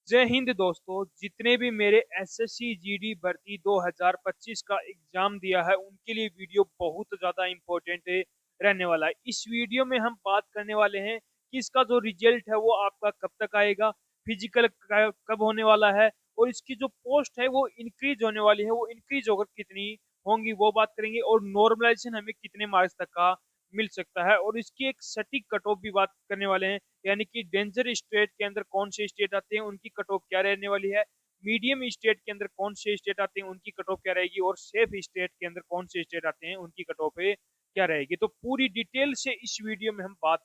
जय हिंद दोस्तों। जितने भी मेरे एसएससी जीडी भर्ती 2025 का एग्जाम दिया है उनके लिए वीडियो बहुत ज्यादा इम्पोर्टेंट रहने वाला है। इस वीडियो में हम बात करने वाले हैं कि इसका जो रिजल्ट है वो आपका कब तक आएगा, फिजिकल कब होने वाला है, और इसकी जो पोस्ट है वो इंक्रीज होने वाली है, वो इंक्रीज होकर कितनी होंगी वो बात करेंगे, और नॉर्मलाइजेशन हमें कितने मार्क्स तक का मिल सकता है, और इसकी एक सटीक कट ऑफ भी बात करने वाले हैं। यानी कि डेंजर स्टेट के अंदर कौन से स्टेट आते हैं, उनकी कट ऑफ क्या रहने वाली है, मीडियम स्टेट के अंदर कौन से स्टेट आते हैं, उनकी कट ऑफ क्या रहेगी, और सेफ स्टेट के अंदर कौन से स्टेट आते हैं, उनकी कट ऑफ क्या रहेगी। तो पूरी डिटेल से इस वीडियो में हम बात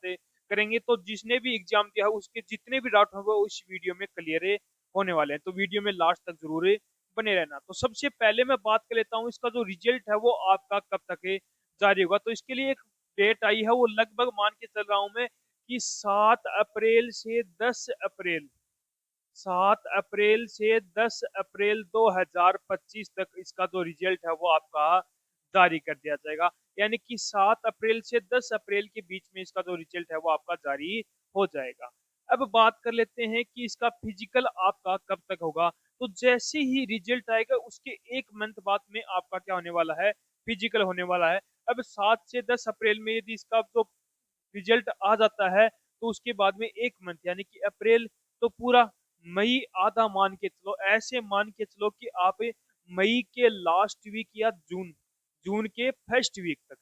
करेंगे। तो जिसने भी एग्जाम दिया है उसके जितने भी डाउट होंगे वो इस वीडियो में क्लियर होने वाले हैं। तो वीडियो में लास्ट तक जरूर बने रहना। तो सबसे पहले मैं बात कर लेता हूँ इसका जो रिजल्ट है वो आपका कब तक जारी होगा। तो इसके लिए एक डेट आई है, वो लगभग मान के चल रहा हूं मैं कि 7 अप्रैल से 10 अप्रैल 7 अप्रैल से 10 अप्रैल 2025 तक इसका जो रिजल्ट है वो आपका जारी कर दिया जाएगा। यानी कि 7 अप्रैल से 10 अप्रैल के बीच में इसका जो रिजल्ट है वो आपका जारी हो जाएगा। अब बात कर लेते हैं कि इसका फिजिकल आपका कब तक होगा। तो जैसे ही रिजल्ट आएगा उसके एक मंथ बाद में आपका क्या होने वाला है, फिजिकल होने वाला है। अब 7 से 10 अप्रैल में यदि इसका जो रिजल्ट आ जाता है तो उसके बाद में एक मंथ यानी कि अप्रैल, तो पूरा मई आधा मान के चलो, ऐसे मान के चलो कि आप मई के लास्ट वीक या जून जून के फर्स्ट वीक तक,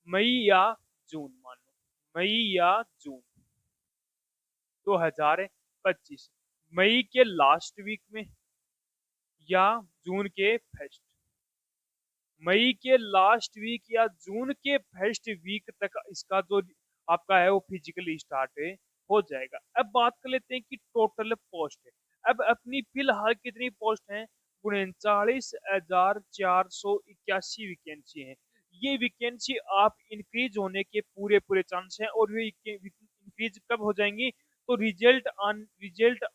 मई या जून मान लो, मई या जून 2025, मई के लास्ट वीक में या जून के फर्स्ट, मई के लास्ट वीक या जून के फर्स्ट वीक तक इसका जो आपका है वो फिजिकली स्टार्ट हो जाएगा। अब बात कर लेते हैं कि टोटल पोस्ट है। अब अपनी फिलहाल कितनी पोस्ट है, 39,481 वैकेंसी है। ये वैकेंसी आप इंक्रीज होने के पूरे पूरे चांस हैं, और ये इंक्रीज कब हो जाएंगी, तो रिजल्ट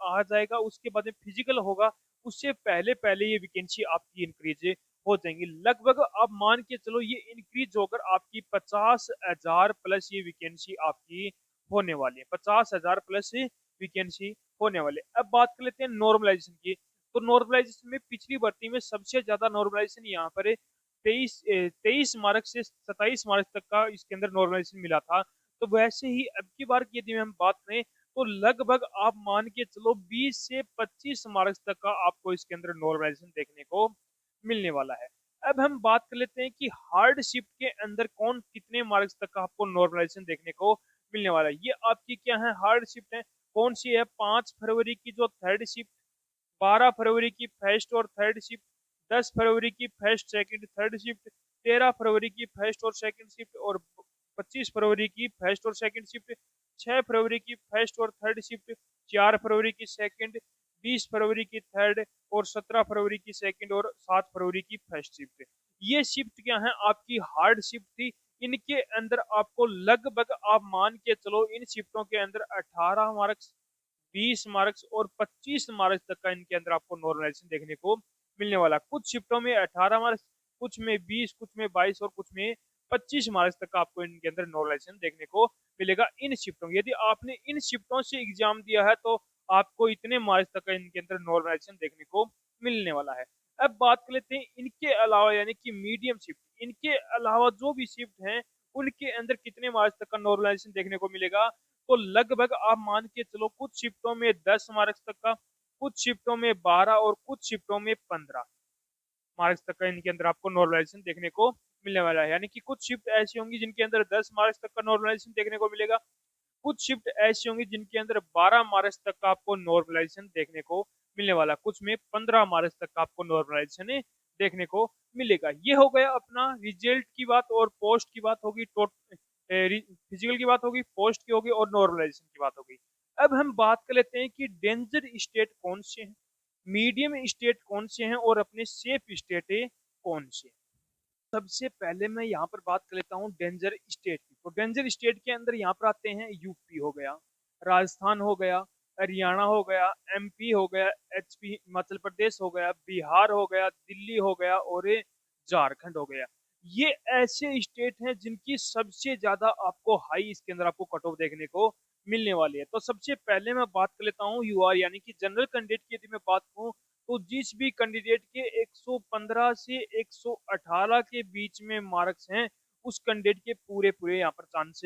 आ जाएगा उसके बाद में फिजिकल होगा, उससे पहले पहले ये वैकेंसी आपकी इंक्रीज हो जाएंगी। लगभग आप मान के चलो ये इंक्रीज होकर आपकी 50,000 प्लस ये वैकेंसी आपकी होने वाली है, 50,000 प्लस वैकेंसी होने वाले। अब बात कर लेते हैं नॉर्मलाइजेशन की। तो नॉर्मलाइजेशन में पिछली भर्ती में सबसे ज्यादा नॉर्मलाइजेशन यहाँ पर 23 मार्क से 27 मार्क तक का इसके अंदर नॉर्मलाइजेशन मिला था। तो वैसे ही अब की बार की यदि हम बात करें तो लगभग आप मान के चलो 20 से 25 मार्क्स तक का आपको इसके अंदर नॉर्मलाइजेशन देखने को मिलने वाला है। अब हम बात कर लेते हैं कि हार्ड शिफ्ट के अंदर कौन कितने मार्क्स तक का आपको नॉर्मलाइजेशन देखने को मिलने वाला है। ये आपकी क्या है, हार्ड शिफ्ट है। कौन सी है, 5 फरवरी की जो थर्ड शिफ्ट, 12 फरवरी की फर्स्ट और थर्ड शिफ्ट, 10 फरवरी की फर्स्ट सेकंड थर्ड शिफ्ट, 13 फरवरी की फर्स्ट और सेकंड शिफ्ट, और 25 फरवरी की फर्स्ट और सेकंड शिफ्ट, 6 फरवरी की फर्स्ट और थर्ड शिफ्ट, 4 फरवरी की सेकंड, 20 फरवरी की थर्ड, और 17 फरवरी की सेकंड, और 7 फरवरी की फर्स्ट शिफ्ट। ये शिफ्ट क्या है, आपकी हार्ड शिफ्ट थी। इनके अंदर आपको लगभग आप मान के चलो इन शिफ्टों के अंदर 18 मार्क्स, 20 मार्क्स और 25 मार्क्स तक का इनके अंदर आपको नॉर्मलाइजेशन देखने को मिलने वाला। कुछ शिफ्टों में 18 मार्क्स, कुछ में 20, कुछ में 22 और कुछ में 25 मार्क्स तक का आपको इनके अंदर नॉर्मलाइजेशन देखने को मिलेगा इन शिफ्टों में। यदि आपने इन शिफ्टों से एग्जाम दिया है तो आपको इतने मार्क्स तक का इनके अंदर नॉर्मलाइजेशन देखने को मिलने वाला है। अब बात कर लेते हैं इनके अलावा यानी कि मीडियम शिफ्ट, इनके अलावा जो भी शिफ्ट हैं उनके अंदर कितने मार्क्स तक का नॉर्मलाइजेशन देखने को मिलेगा। तो लगभग आप मान के चलो कुछ शिफ्टों में 10 मार्क्स तक का, कुछ शिफ्टों में 12 और कुछ शिफ्टों में 15 मार्क्स तक का इनके अंदर आपको नॉर्मलाइजेशन देखने को मिलने वाला है। यानी कि कुछ शिफ्ट ऐसी होंगी जिनके अंदर 10 मार्क्स तक का नॉर्मलाइजेशन देखने को मिलेगा, कुछ शिफ्ट ऐसी होंगी जिनके अंदर 12 मार्क्स तक का आपको नॉर्मलाइजेशन देखने को मिलने वाला, कुछ में 15 मार्क्स तक का आपको नॉर्मलाइजेशन देखने को मिलेगा। ये हो गया अपना रिजल्ट की बात, और पोस्ट की बात होगी, फिजिकल की बात होगी, पोस्ट की होगी, और नॉर्मलाइजेशन की बात होगी। अब हम बात कर लेते हैं कि डेंजर स्टेट कौन से हैं, मीडियम स्टेट कौन से हैं, और अपने सेफ स्टेट कौन से हैं। सबसे पहले मैं यहाँ पर बात कर लेता हूँ डेंजर स्टेट की। तो डेंजर स्टेट के अंदर यहाँ पर आते हैं यूपी हो गया, राजस्थान हो गया, हरियाणा हो गया, एमपी हो गया, एचपी हिमाचल प्रदेश हो गया, बिहार हो गया, दिल्ली हो गया, और ये झारखंड हो गया। ये ऐसे स्टेट हैं जिनकी सबसे ज्यादा आपको हाई इसके अंदर आपको कट ऑफ देखने को मिलने वाली है। तो सबसे पहले मैं बात कर लेता हूँ यूआर यानी कि जनरल कैंडिडेट की यदि मैं बात करूँ तो जिस भी कैंडिडेट के 115 से 118 के बीच में मार्क्स हैं उस कैंडिडेट के पूरे पूरे यहाँ पर चांस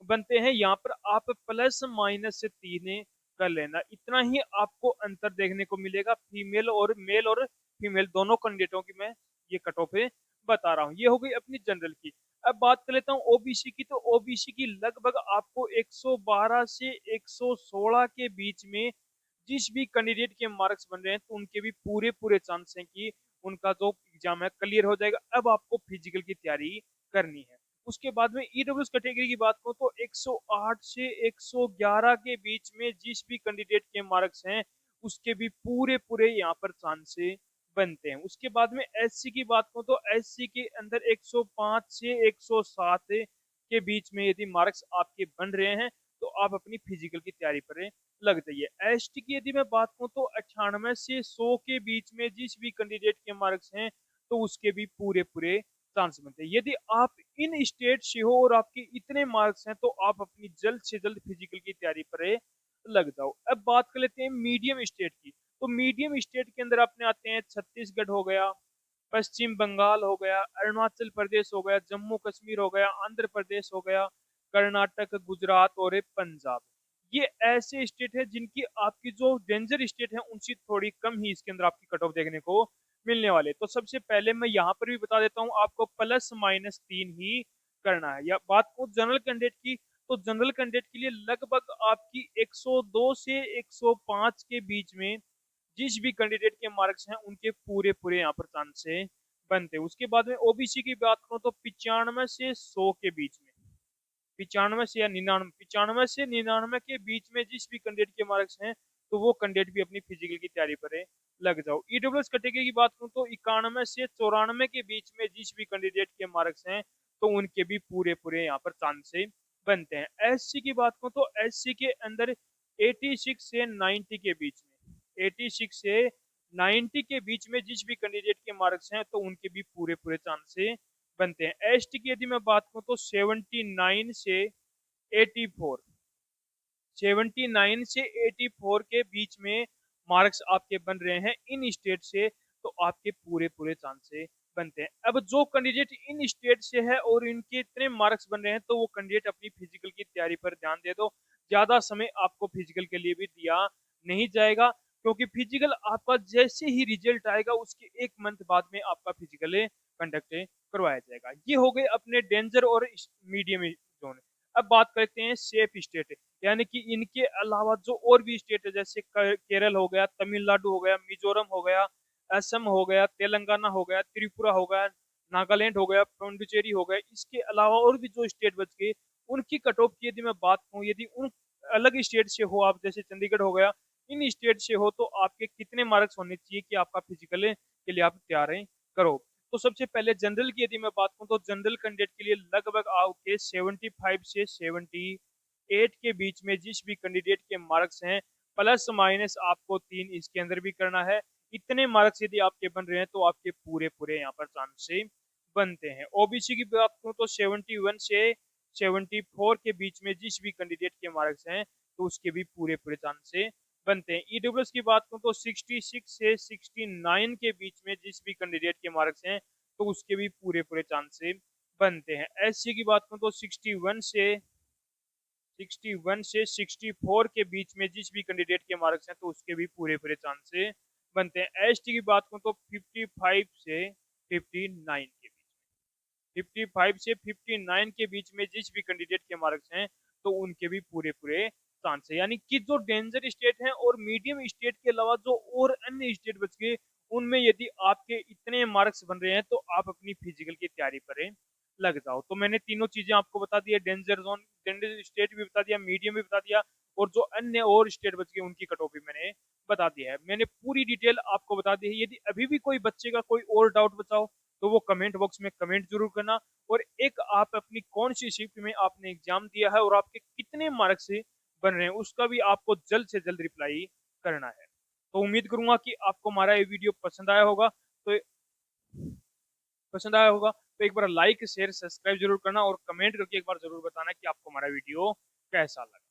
बनते हैं। यहाँ पर आप प्लस माइनस से 3 कर लेना, इतना ही आपको अंतर देखने को मिलेगा फीमेल और मेल और फीमेल दोनों कैंडिडेटों की मैं ये कट ऑफ बता रहा हूँ। ये हो गई अपनी जनरल की। अब बात कर लेता हूँ ओबीसी की। तो ओबीसी की लगभग आपको 112 से 116 के बीच में जिस भी कैंडिडेट के मार्क्स बन रहे हैं तो उनके भी पूरे पूरे चांस हैं कि उनका जो एग्जाम है क्लियर हो जाएगा। अब आपको फिजिकल की तैयारी करनी है। उसके बाद में ईडब्ल्यूएस कैटेगरी की बात करूं तो 108 से 111 के बीच में जिस भी कैंडिडेट के मार्क्स हैं उसके भी पूरे पूरे यहाँ पर चांस बनते हैं। उसके बाद में एससी की बात करूं तो एससी के अंदर 105 से 107 के बीच में यदि मार्क्स आपके बन रहे हैं तो आप अपनी फिजिकल की तैयारी पर लग जाइए। एसटी की यदि मैं बात करूं तो 98 से 100 के बीच में जिस भी कैंडिडेट के मार्क्स हैं तो उसके भी पूरे पूरे चांस बनते हैं। यदि आप इन स्टेट से हो और आपके इतने मार्क्स हैं तो आप अपनी जल्द से जल्द फिजिकल की तैयारी पर लग जाओ। अब बात कर लेते हैं मीडियम स्टेट की। तो मीडियम स्टेट के अंदर अपने आते हैं छत्तीसगढ़ हो गया, पश्चिम बंगाल हो गया, अरुणाचल प्रदेश हो गया, जम्मू कश्मीर हो गया, आंध्र प्रदेश हो गया, कर्नाटक, गुजरात और पंजाब। ये ऐसे स्टेट है जिनकी आपकी जो डेंजर स्टेट है उनसे थोड़ी कम ही इसके अंदर आपकी कट ऑफ देखने को मिलने वाले। तो सबसे पहले मैं यहाँ पर भी बता देता हूँ आपको प्लस माइनस 3 ही करना है। या बात को जनरल कैंडिडेट की तो जनरल कैंडिडेट के लिए लगभग आपकी 102 से 105 के बीच में जिस भी कैंडिडेट के मार्क्स हैं उनके पूरे पूरे यहाँ पर चांस बनते हैं। उसके बाद में ओबीसी की बात करूँ तो 95 से 100 के बीच में, 95 के बीच में जिस भी कैंडिडेट के मार्क्स हैं तो वो कैंडिडेट भी अपनी फिजिकल की तैयारी पर लग जाओ। ईडब्ल्यूएस कैटेगरी की बात करूं तो 91 से 94 के बीच में जिस भी कैंडिडेट के मार्क्स हैं तो उनके भी पूरे पूरे यहाँ पर चांस बनते हैं। एससी की बात करूं तो एससी के अंदर 86 से 90 के बीच में, 86 से 90 के बीच में जिस भी कैंडिडेट के मार्क्स हैं तो उनके भी पूरे पूरे चांस बनते हैं। एसटी की यदि मैं बात करूं तो 79 से 84, 79 से 84 के बीच में मार्क्स आपके बन रहे हैं इन स्टेट से तो आपके पूरे पूरे चांस बनते हैं। अब जो कैंडिडेट इन स्टेट से है और इनके इतने मार्क्स बन रहे हैं तो वो कैंडिडेट अपनी फिजिकल की तैयारी पर ध्यान दे दो। ज्यादा समय आपको फिजिकल के लिए भी दिया नहीं जाएगा क्योंकि फिजिकल आपका जैसे ही रिजल्ट आएगा उसके 1 मंथ बाद में आपका फिजिकल कंडक्ट करवाया जाएगा। ये हो गए अपने डेंजर और मीडियम जोन। अब बात करते हैं सेफ स्टेट यानी कि इनके अलावा जो और भी स्टेट है जैसे केरल हो गया, तमिलनाडु हो गया, मिजोरम हो गया, असम हो गया, तेलंगाना हो गया, त्रिपुरा हो गया, नागालैंड हो गया, पौंडुचेरी हो गया, इसके अलावा और भी जो स्टेट बच गए उनकी कट ऑफ की यदि मैं बात करूँ, यदि उन अलग स्टेट से हो आप जैसे चंडीगढ़ हो गया, इन स्टेट से हो तो आपके कितने मार्क्स होने चाहिए कि आपका फिजिकल के लिए आप तैयार करो। तो सबसे पहले जनरल की यदि मैं बात करूं तो जनरल कैंडिडेट के लिए लगभग आपके 75 से 78 के बीच में जिस भी कैंडिडेट के मार्क्स हैं प्लस माइनस आपको 3 इसके अंदर भी करना है। इतने मार्क्स यदि आपके बन रहे हैं तो आपके पूरे पूरे यहाँ पर चांस बनते हैं। ओबीसी की बात करूं तो 71 से 74 के बीच में जिस भी कैंडिडेट के मार्क्स हैं तो उसके भी पूरे पूरे चांस बनते हैं। ईडब्ल्यूएस की बात करूं तो 66 से 69 के बीच में जिस भी कैंडिडेट के मार्क्स हैं तो उसके भी पूरे पूरे चांस बनते हैं। एससी की बात करूं तो 61 से 64 के बीच में जिस भी कैंडिडेट के मार्क्स हैं तो उसके भी पूरे पूरे चांस बनते हैं। एसटी की बात करूं तो 55 से 59 के बीच, 55 से 59 के बीच में जिस भी कैंडिडेट के मार्क्स हैं तो उनके भी पूरे पूरे चांस है। यानी कि जो डेंजर स्टेट हैं और मीडियम स्टेट के अलावा जो और अन्य स्टेट बच गए उनमें यदि आपके इतने मार्क्स बन रहे हैं तो आप अपनी फिजिकल की तैयारी करें लग जाओ। तो मैंने तीनों चीजें आपको बता दी है, डेंजर जोन, डेंजर स्टेट भी बता दिया, मीडियम भी बता दिया और जो अन्य और स्टेट बच गए उनकी कट ऑफ भी मैंने बता दिया है। मैंने पूरी डिटेल आपको बता दी है। यदि अभी भी कोई बच्चे का कोई और डाउट बचाओ तो वो कमेंट बॉक्स में कमेंट जरूर करना। और एक आप अपनी कौन सी शिफ्ट में आपने एग्जाम दिया है और आपके कितने मार्क्स से बन रहे हैं उसका भी आपको जल्द से जल्द रिप्लाई करना है। तो उम्मीद करूंगा कि आपको हमारा ये वीडियो पसंद आया होगा तो एक बार लाइक शेयर सब्सक्राइब जरूर करना और कमेंट करके एक बार जरूर बताना कि आपको हमारा वीडियो कैसा लगा।